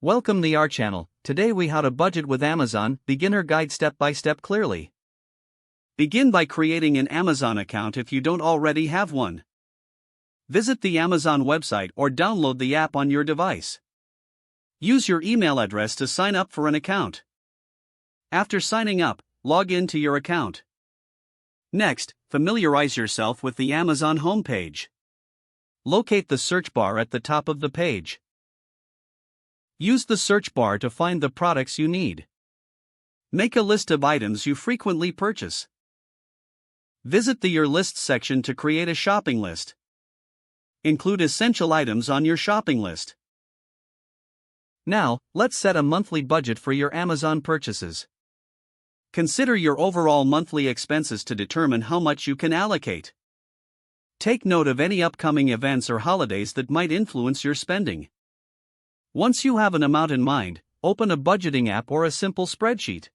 Welcome to our channel. Today we how to budget with Amazon, beginner guide step by step clearly. Begin by creating an Amazon account if you don't already have one. Visit the Amazon website or download the app on your device. Use your email address to sign up for an account. After signing up, log in to your account. Next, familiarize yourself with the Amazon homepage. Locate the search bar at the top of the page. Use the search bar to find the products you need. Make a list of items you frequently purchase. Visit the Your Lists section to create a shopping list. Include essential items on your shopping list. Now, let's set a monthly budget for your Amazon purchases. Consider your overall monthly expenses to determine how much you can allocate. Take note of any upcoming events or holidays that might influence your spending. Once you have an amount in mind, open a budgeting app or a simple spreadsheet.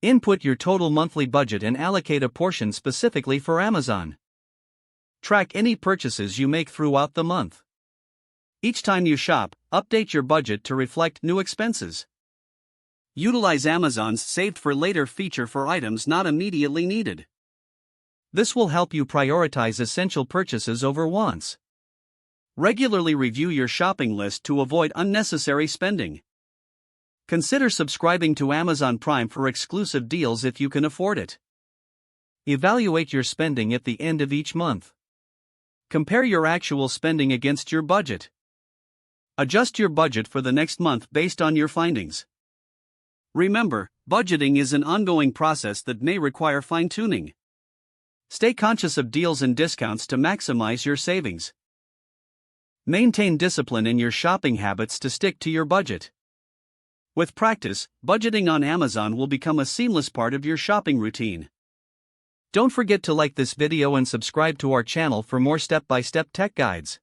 Input your total monthly budget and allocate a portion specifically for Amazon. Track any purchases you make throughout the month. Each time you shop, update your budget to reflect new expenses. Utilize Amazon's Saved for Later feature for items not immediately needed. This will help you prioritize essential purchases over wants. Regularly review your shopping list to avoid unnecessary spending. Consider subscribing to Amazon Prime for exclusive deals if you can afford it. Evaluate your spending at the end of each month. Compare your actual spending against your budget. Adjust your budget for the next month based on your findings. Remember, budgeting is an ongoing process that may require fine-tuning. Stay conscious of deals and discounts to maximize your savings. Maintain discipline in your shopping habits to stick to your budget. With practice, budgeting on Amazon will become a seamless part of your shopping routine. Don't forget to like this video and subscribe to our channel for more step-by-step tech guides.